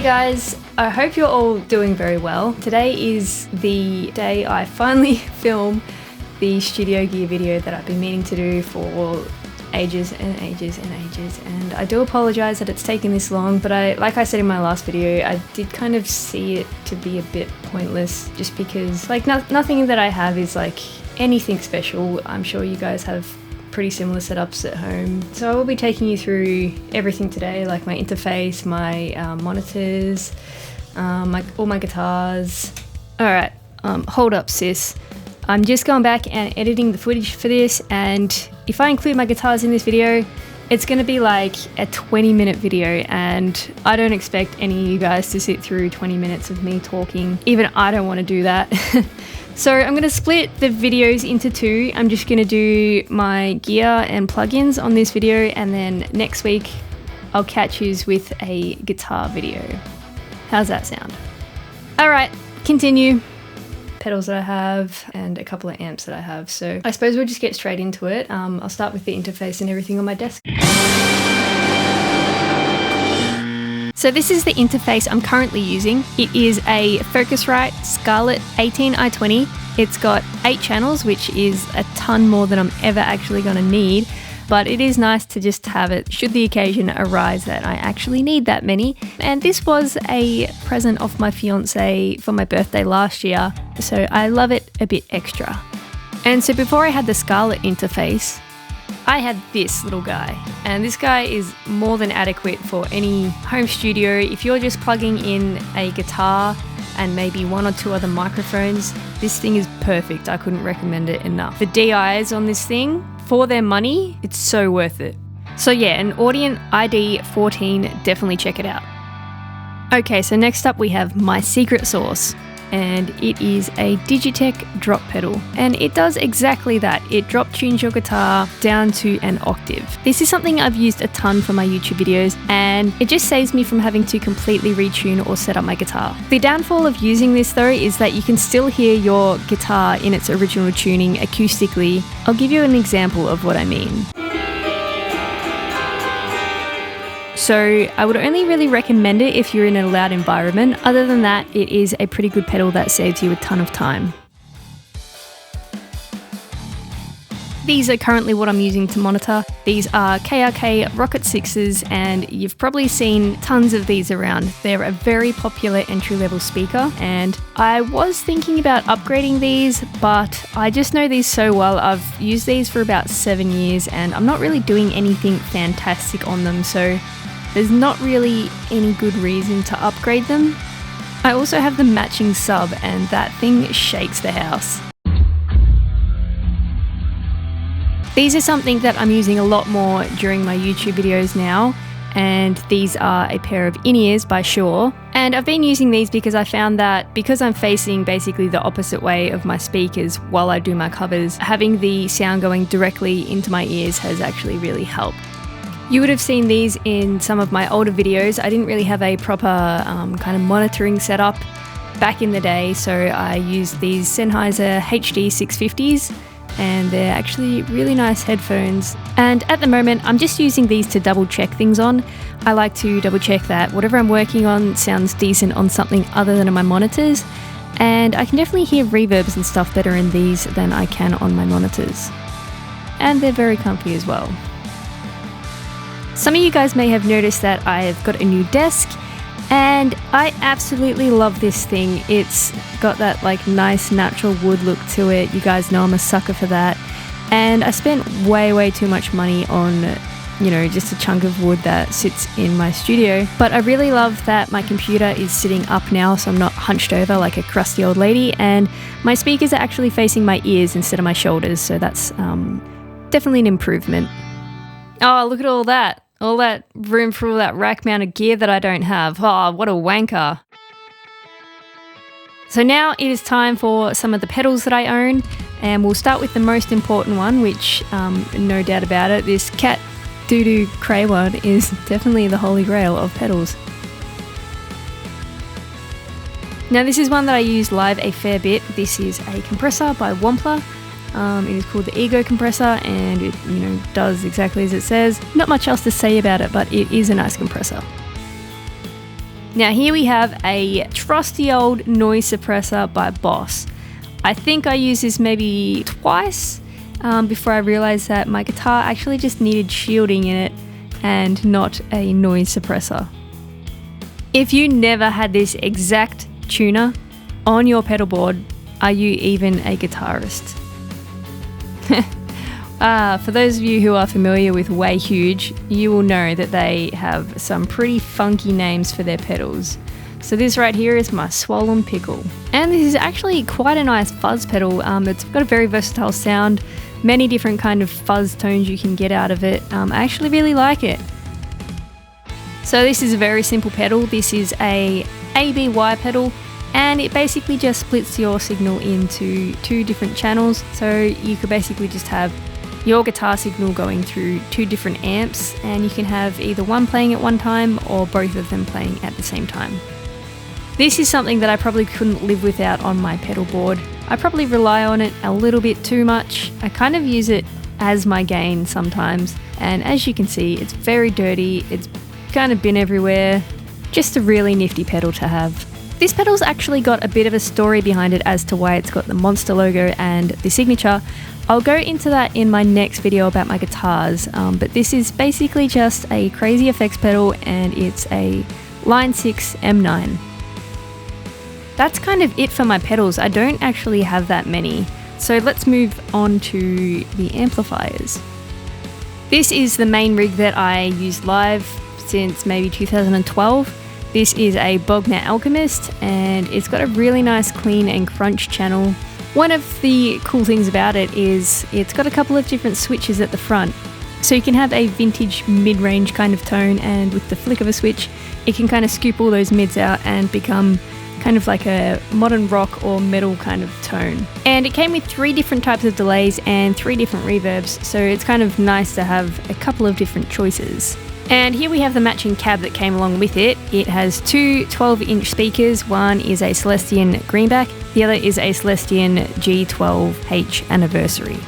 Hey guys, I hope you're all doing very well. Today is the day I finally film the Studio Gear video that I've been meaning to do for ages and ages and ages, and I do apologize that it's taken this long, but like I said in my last video, I did kind of see it to be a bit pointless just because like nothing that I have is like anything special. I'm sure you guys have pretty similar setups at home. So I will be taking you through everything today, like my interface, my monitors, all my guitars. Alright, hold up sis. I'm just going back and editing the footage for this, and if I include my guitars in this video, it's going to be like a 20-minute video, and I don't expect any of you guys to sit through 20 minutes of me talking. Even I don't want to do that. So I'm going to split the videos into two. I'm just going to do my gear and plugins on this video, and then next week I'll catch you with a guitar video. How's that sound? Alright, continue. Pedals that I have and a couple of amps that I have. So I suppose we'll just get straight into it. I'll start with the interface and everything on my desk. So this is the interface I'm currently using. It is a Focusrite Scarlett 18i20. It's got 8 channels, which is a ton more than I'm ever actually going to need. But it is nice to just have it should the occasion arise that I actually need that many. And this was a present off my fiance for my birthday last year, so I love it a bit extra. And so before I had the Scarlett interface, I had this little guy, and this guy is more than adequate for any home studio. If you're just plugging in a guitar and maybe 1 or 2 other microphones, this thing is perfect. I couldn't recommend it enough. The DIs on this thing, for their money, it's so worth it. So yeah, an Audient ID14, definitely check it out. Okay, so next up we have my secret sauce, and it is a Digitech drop pedal, and it does exactly that. It drop tunes your guitar down to an octave. This is something I've used a ton for my YouTube videos, and it just saves me from having to completely retune or set up my guitar. The downfall of using this though is that you can still hear your guitar in its original tuning acoustically. I'll give you an example of what I mean. So I would only really recommend it if you're in a loud environment. Other than that, it is a pretty good pedal that saves you a ton of time. These are currently what I'm using to monitor. These are KRK Rocket 6s, and you've probably seen tons of these around. They're a very popular entry-level speaker, and I was thinking about upgrading these, but I just know these so well. I've used these for about 7 years, and I'm not really doing anything fantastic on them, so there's not really any good reason to upgrade them. I also have the matching sub, and that thing shakes the house. These are something that I'm using a lot more during my YouTube videos now, and these are a pair of in-ears by Shure. And I've been using these because I found that because I'm facing basically the opposite way of my speakers while I do my covers, having the sound going directly into my ears has actually really helped. You would have seen these in some of my older videos. I didn't really have a proper kind of monitoring setup back in the day, so I used these Sennheiser HD 650s, and they're actually really nice headphones. And at the moment, I'm just using these to double check things on. I like to double check that whatever I'm working on sounds decent on something other than on my monitors, and I can definitely hear reverbs and stuff better in these than I can on my monitors. And they're very comfy as well. Some of you guys may have noticed that I've got a new desk, and I absolutely love this thing. It's got that like nice natural wood look to it. You guys know I'm a sucker for that. And I spent way too much money on, you know, just a chunk of wood that sits in my studio. But I really love that my computer is sitting up now, so I'm not hunched over like a crusty old lady, and my speakers are actually facing my ears instead of my shoulders, so that's definitely an improvement. Oh, look at all that. All that room for all that rack-mounted gear that I don't have. Oh, what a wanker. So now it is time for some of the pedals that I own, and we'll start with the most important one, which, no doubt about it, this Cat Doodoo Cray one is definitely the holy grail of pedals. Now this is one that I use live a fair bit. This is a compressor by Wampler. It is called the Ego compressor, and it, does exactly as it says. Not much else to say about it, but it is a nice compressor. Now here we have a trusty old noise suppressor by Boss. I think I used this maybe twice before I realized that my guitar actually just needed shielding in it and not a noise suppressor. If you never had this exact tuner on your pedal board, are you even a guitarist? For those of you who are familiar with Way Huge, you will know that they have some pretty funky names for their pedals. So this right here is my Swollen Pickle. And this is actually quite a nice fuzz pedal. It's got a very versatile sound, many different kind of fuzz tones you can get out of it. I actually really like it. So this is a very simple pedal. This is a ABY pedal, and it basically just splits your signal into two different channels. So you could basically just have your guitar signal going through two different amps, and you can have either one playing at one time or both of them playing at the same time. This is something that I probably couldn't live without on my pedal board. I probably rely on it a little bit too much. I kind of use it as my gain sometimes, and as you can see, it's very dirty, it's kind of been everywhere. Just a really nifty pedal to have. This pedal's actually got a bit of a story behind it as to why it's got the Monster logo and the signature. I'll go into that in my next video about my guitars, but this is basically just a crazy effects pedal, and it's a Line 6 M9. That's kind of it for my pedals. I don't actually have that many. So let's move on to the amplifiers. This is the main rig that I use live since maybe 2012. This is a Bogner Alchemist, and it's got a really nice clean and crunch channel. One of the cool things about it is it's got a couple of different switches at the front. So you can have a vintage mid-range kind of tone, and with the flick of a switch, it can kind of scoop all those mids out and become kind of like a modern rock or metal kind of tone. And it came with 3 different types of delays and 3 different reverbs, so it's kind of nice to have a couple of different choices. And here we have the matching cab that came along with it. It has 2 12-inch speakers. One is a Celestion Greenback, the other is a Celestion G12H Anniversary.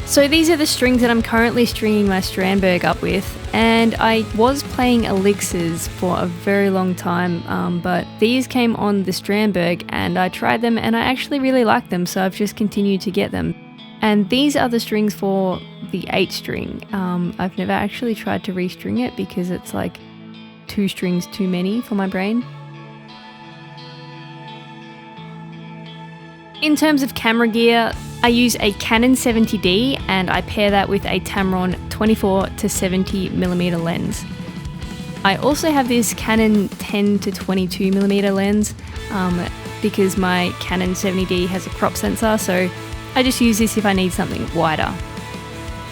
So these are the strings that I'm currently stringing my Strandberg up with, and I was playing Elixirs for a very long time, but these came on the Strandberg and I tried them and I actually really liked them, so I've just continued to get them. And these are the strings for the 8 string. I've never actually tried to restring it because it's like 2 strings too many for my brain. In terms of camera gear, I use a Canon 70D and I pair that with a Tamron 24 to 70mm lens. I also have this Canon 10 to 22mm lens because my Canon 70D has a crop sensor, so I just use this if I need something wider.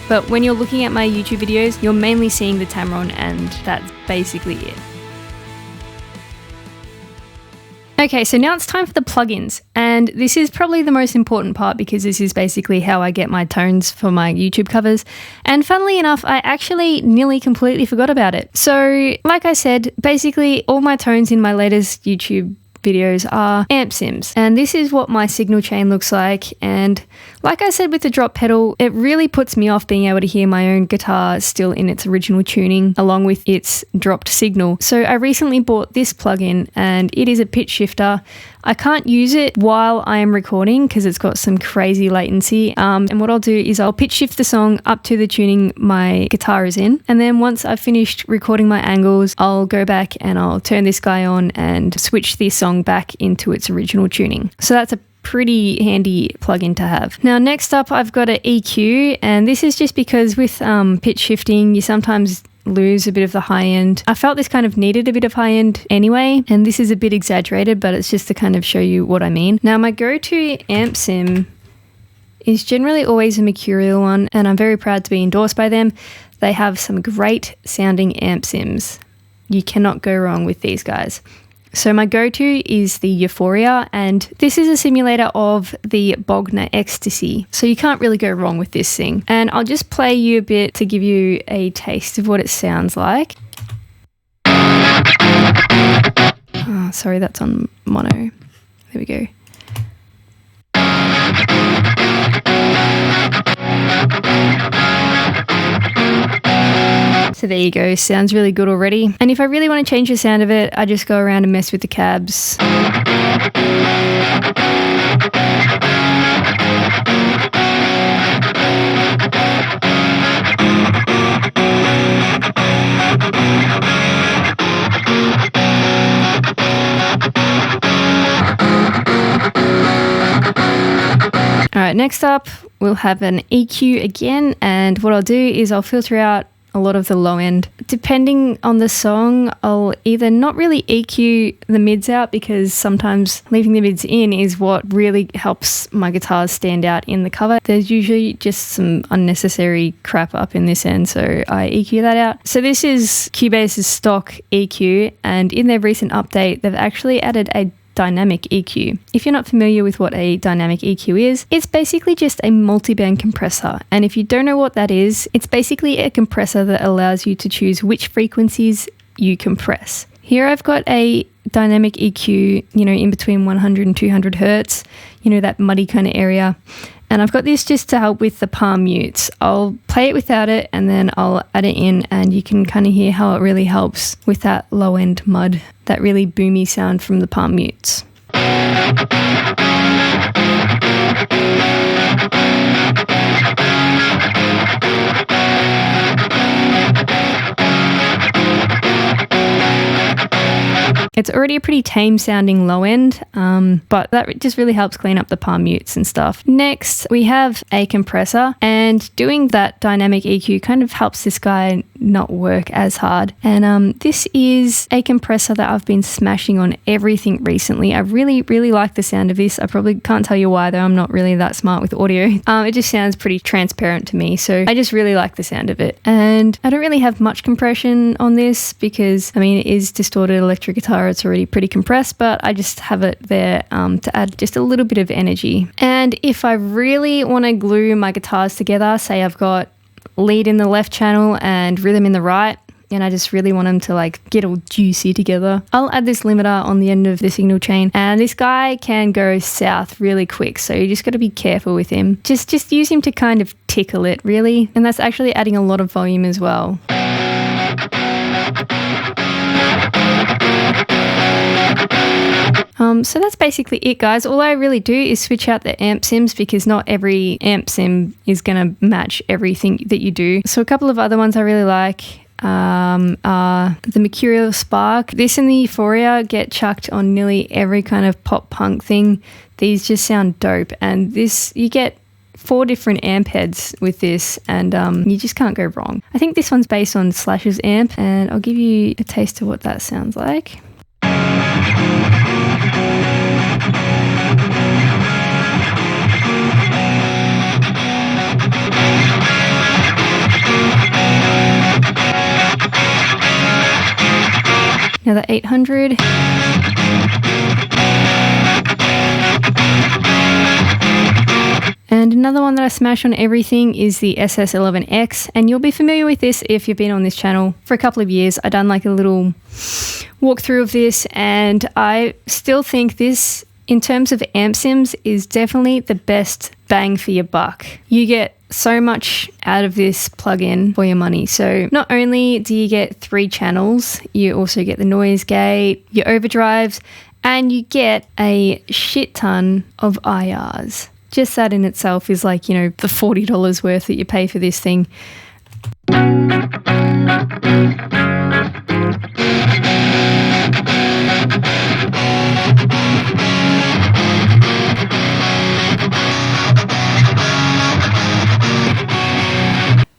But when you're looking at my YouTube videos, you're mainly seeing the Tamron, and that's basically it. Okay, so now it's time for the plugins, and this is probably the most important part because this is basically how I get my tones for my YouTube covers, and funnily enough, I actually nearly completely forgot about it. So, like I said, basically all my tones in my latest YouTube videos are amp sims, and this is what my signal chain looks like. And like I said with the drop pedal, it really puts me off being able to hear my own guitar still in its original tuning along with its dropped signal. So I recently bought this plugin, and it is a pitch shifter. I can't use it while I am recording because it's got some crazy latency, and what I'll do is I'll pitch shift the song up to the tuning my guitar is in, and then once I've finished recording my angles, I'll go back and I'll turn this guy on and switch the song back into its original tuning. So that's a pretty handy plugin to have. Now next up I've got an EQ, and this is just because with pitch shifting you sometimes lose a bit of the high end. I felt this kind of needed a bit of high end anyway, and this is a bit exaggerated, but it's just to kind of show you what I mean. Now my go-to amp sim is generally always a Mercurial one, and I'm very proud to be endorsed by them. They have some great sounding amp sims. You cannot go wrong with these guys. So my go-to is the Euphoria, and this is a simulator of the Bogner Ecstasy. So you can't really go wrong with this thing. And I'll just play you a bit to give you a taste of what it sounds like. Oh, sorry, that's on mono. There we go. So there you go, sounds really good already. And if I really want to change the sound of it, I just go around and mess with the cabs. Alright, next up we'll have an EQ again, and what I'll do is I'll filter out a lot of the low end. Depending on the song, I'll either not really EQ the mids out, because sometimes leaving the mids in is what really helps my guitars stand out in the cover. There's usually just some unnecessary crap up in this end, so I EQ that out. So this is Cubase's stock EQ, and in their recent update they've actually added a dynamic EQ. If you're not familiar with what a dynamic EQ is, it's basically just a multi-band compressor. And if you don't know what that is, it's basically a compressor that allows you to choose which frequencies you compress. Here I've got a dynamic EQ, in between 100 and 200 hertz, that muddy kind of area. And I've got this just to help with the palm mutes. I'll play it without it and then I'll add it in, and you can kind of hear how it really helps with that low end mud, that really boomy sound from the palm mutes. It's already a pretty tame sounding low end, but that just really helps clean up the palm mutes and stuff. Next, we have a compressor, and doing that dynamic EQ kind of helps this guy not work as hard. And this is a compressor that I've been smashing on everything recently. I really, really like the sound of this. I probably can't tell you why, though. I'm not really that smart with audio. It just sounds pretty transparent to me, so I just really like the sound of it. And I don't really have much compression on this because, it is distorted electric guitar. It's already pretty compressed, but I just have it there to add just a little bit of energy. And if I really want to glue my guitars together, say I've got lead in the left channel and rhythm in the right, and I just really want them to get all juicy together, I'll add this limiter on the end of the signal chain, and this guy can go south really quick, so you just got to be careful with him. Just use him to kind of tickle it, really, and that's actually adding a lot of volume as well. So that's basically it, guys. All I really do is switch out the amp sims, because not every amp sim is going to match everything that you do. So a couple of other ones I really like are the Mercurial Spark. This and the Euphoria get chucked on nearly every kind of pop punk thing. These just sound dope, and this, you get 4 different amp heads with this, and you just can't go wrong. I think this one's based on Slash's amp, and I'll give you a taste of what that sounds like. Now the 800. And another one that I smash on everything is the SS11X, and you'll be familiar with this if you've been on this channel for a couple of years. I've done a little walkthrough of this, and I still think this, in terms of amp sims, is definitely the best bang for your buck. You get so much out of this plugin for your money. So not only do you get 3 channels, you also get the noise gate, your overdrives, and you get a shit ton of IRs. Just that in itself is the $40 worth that you pay for this thing.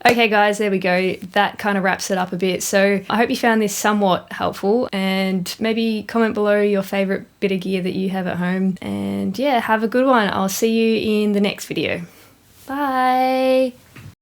Okay guys, there we go. That kind of wraps it up a bit. So I hope you found this somewhat helpful, and maybe comment below your favorite bit of gear that you have at home. And yeah, have a good one. I'll see you in the next video. Bye.